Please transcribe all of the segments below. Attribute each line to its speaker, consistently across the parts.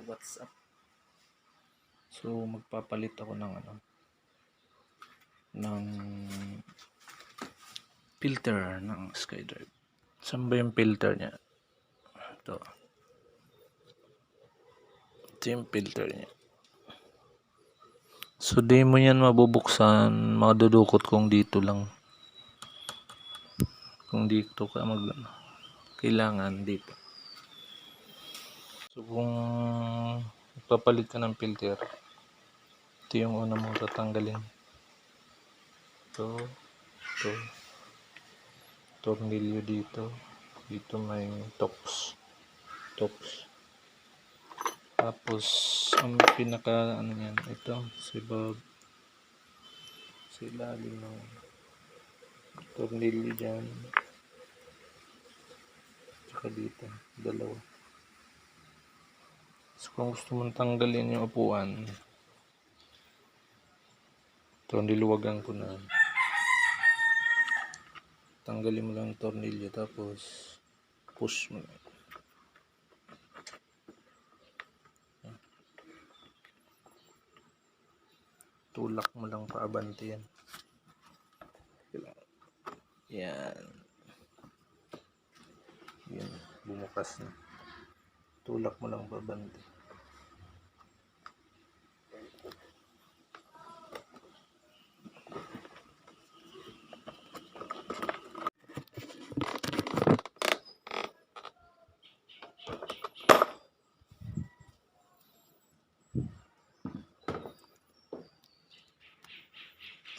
Speaker 1: what's up. So magpapalit ako ng ng filter ng SkyDrive. Saan ba yung filter niya? Ito yung filter niya. So di mo yan mabubuksan, madudukot kung dito lang. Kung dito ka kailangan dito. So kung magpapalit ka ng filter, ito yung una mong tatanggalin. Ito, tornilyo dito may tox. Tapos ang pinaka yan, ito sa ilalim ng tornilyo dyan, tsaka dito dalawa. So kung gusto mong tanggalin yung upuan, ito niluwagan ko na. Tanggalin mo lang ang tornilyo, tapos push mo lang. Tulak mo lang paabante yan. Yan, bumukas na. Tulak mo lang paabante.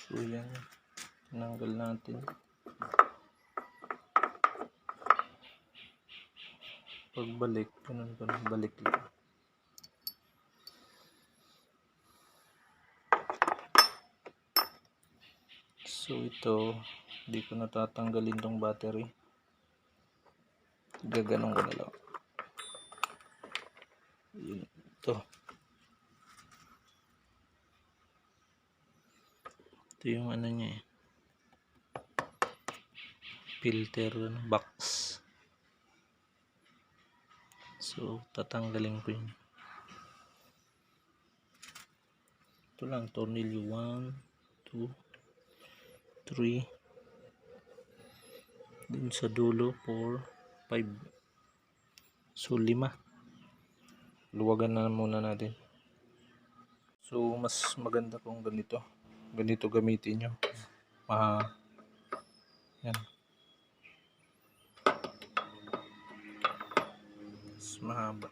Speaker 1: So yan, tinanggal natin. Pagbalik, ganun balik lang. So ito, hindi ko natatanggalin tong battery. Gaganong ko na lang. Yun, ito yung niya filter box. So tatanggalin ko yun. Ito lang, tornilyo 1, 2, 3, dun sa dulo 4, 5. So 5. Luwagan na muna natin. So mas maganda kung ganito gamitin nyo. Yan, mas mahaba.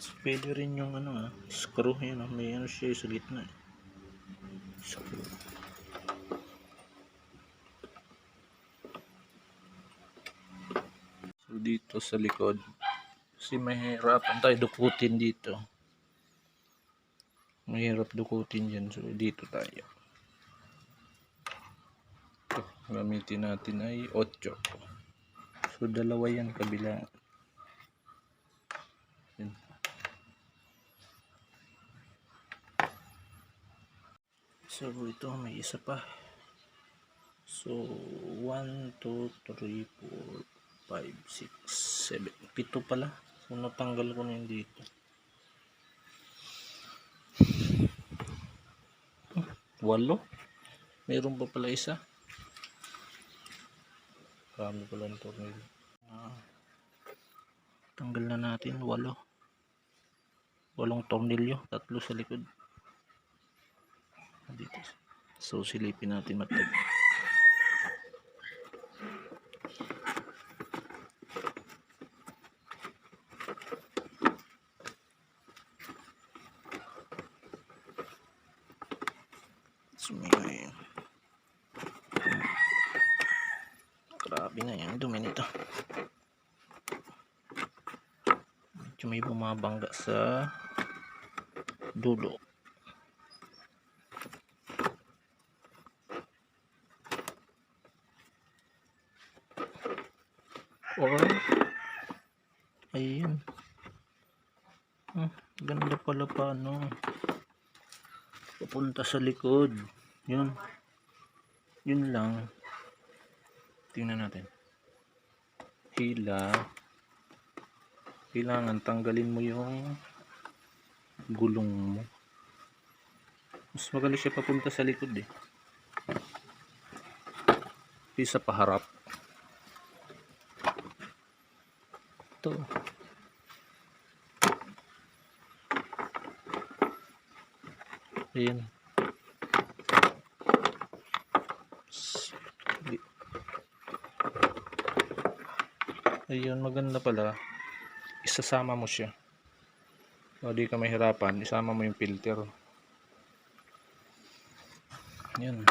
Speaker 1: So, pwede rin yung screw yan, may siya sa gitna. Screw. So dito sa likod, kasi mahirapan tayo dukutin dito. Mahirap dukutin dyan. So dito tayo. Ito, gamitin natin ay 8. So dalawa yan kabila. Yan. So ito may isa pa. So 1, 2, 3, 4, 5, 6, 7. 7 pala. So natanggal ko na yung dito. 8. Meron pa pala isa. Marami pala ng tornilyo. Tanggal na natin 8 tornilyo, 3 sa likod. Dito. So silipin natin matag. Grabe na yan, dumi nito. Medyo may bumabangga sa dulo. Or ayun. Ganda pala papunta sa likod. Yun lang. Tingnan natin. Hila. kailangan tanggalin mo yung gulong mo. Mas maganda siya papunta sa likod eh, kaysa paharap. Ito. Ayan. Ayun, maganda pala. Isasama mo siya. O di ka mahirapan, isama mo yung filter. Yan.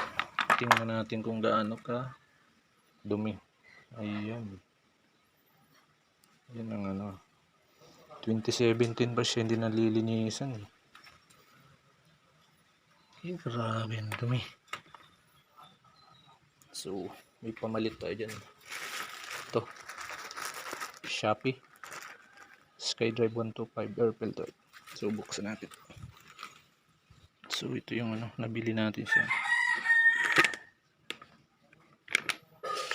Speaker 1: Tingnan natin kung gaano ka dumi. Ayan. Yan ang ano. 2017 pa siya, hindi nalilinisan eh. Eh, grabe ang dumi. So, may pamalit tayo dyan. Ito. Shopee. SkyDrive 125 air filter. So, buksan natin. So, ito yung ano, nabili natin sa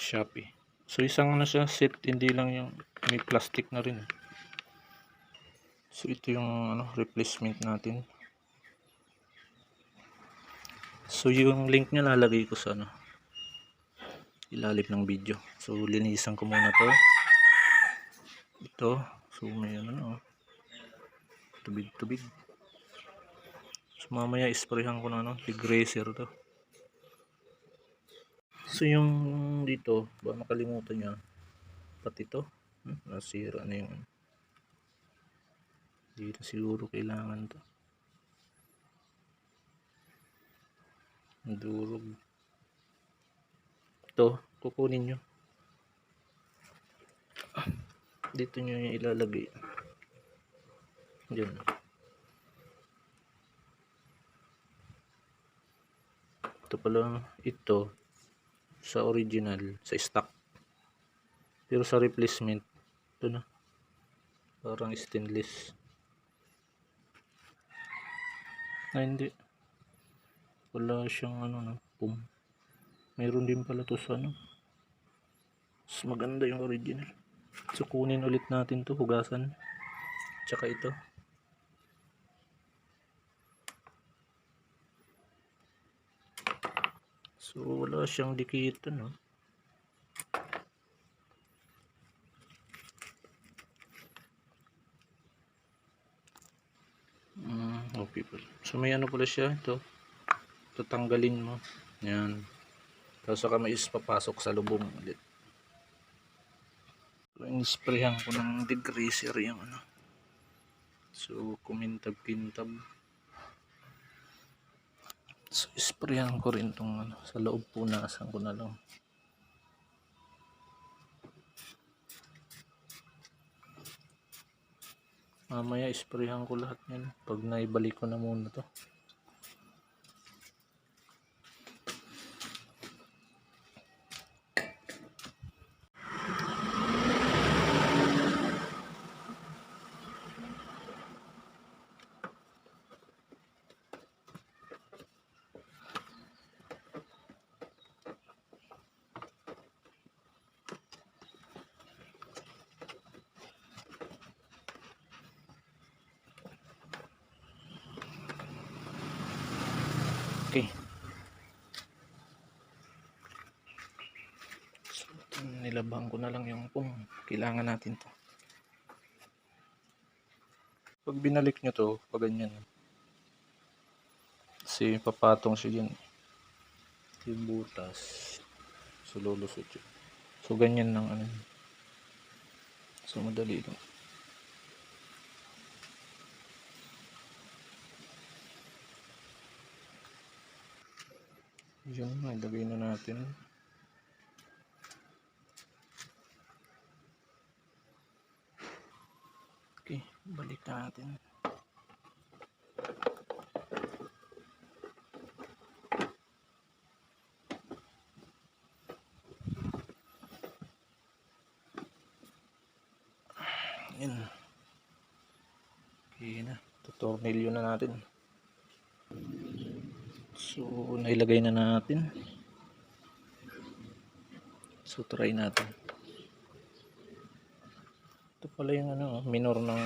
Speaker 1: Shopee. So, isang ano siya, set, hindi lang yung may plastic na rin. So, ito yung ano, replacement natin. So, yung link niya lalagay ko sa ano, ilalim ng video. So, linisan ko muna to. Ito. So, may ano, tubig-tubig. So, mamaya isprayhan ko na ano, degreaser to. So, yung dito, ba makalimutan niya, pati ito, nasira na yung dito siguro kailangan to. Durog. Ito, kukunin nyo. Dito nyo yung ilalagay. Diyan. Ito pala, ito sa original, sa stock. Pero sa replacement, ito na. Parang stainless. Hindi. Wala siyang ano na, pum. Mayroon din pala to sa ano. Mas maganda yung original. So, kunin ulit natin to, hugasan. Tsaka ito. So, wala siyang dikitan, no? Okay pala. So, may ano pala siya, ito. Tatanggalin mo. Yan. Tapos saka may papasok sa lubong ulit. So, in-sprayhan ko ng degreaser yung ano. So, kumintab-kintab. So, isprayan ko rin itong ano, sa loob, punasan ko na lang. Mamaya isprayan ko lahat yan pag naibalik ko na muna to. Okay. So, nilabang ko na lang yung kung kailangan natin to. Pag binalik nyo to, pag ganyan. Kasi papatong siya dyan. Yung butas. So, lulusot yun. So, ganyan lang ano. So, madali lang. Yun, ilagay na natin. Okay, balik natin. Yan. Okay na. Tutornilyo na natin. So, nailagay na natin. So, try natin. Ito pala yung ano, minor ng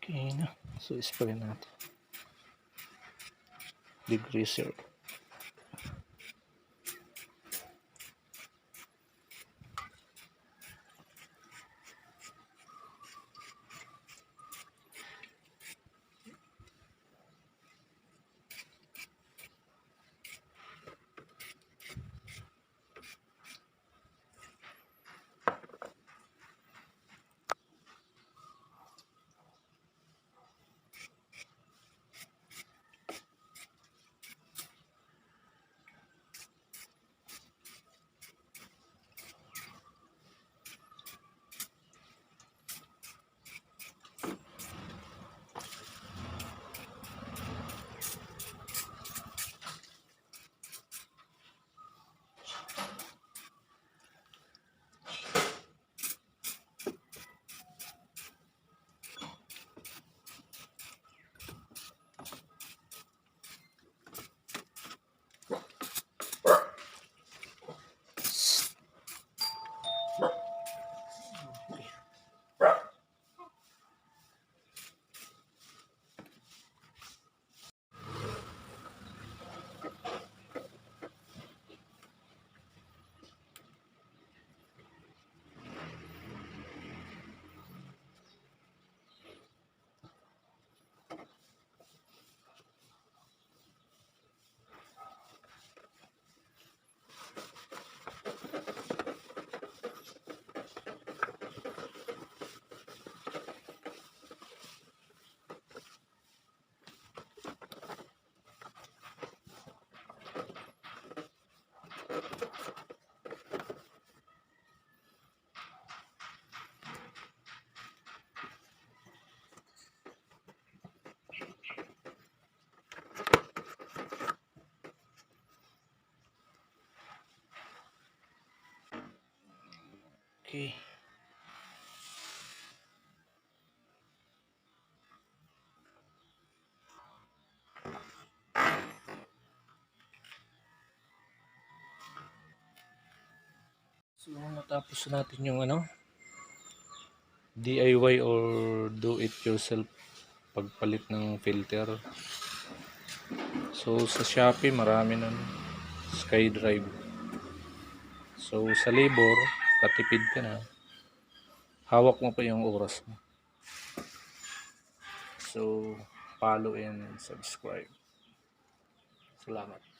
Speaker 1: okay na. So, spray natin. Degreaser. Okay. So, natapos natin yung ano, DIY or do it yourself pagpalit ng filter. So, sa Shopee marami nun. SkyDrive. So, sa labor, katipid ka na. Hawak mo pa yung oras mo. So, follow and subscribe. Salamat.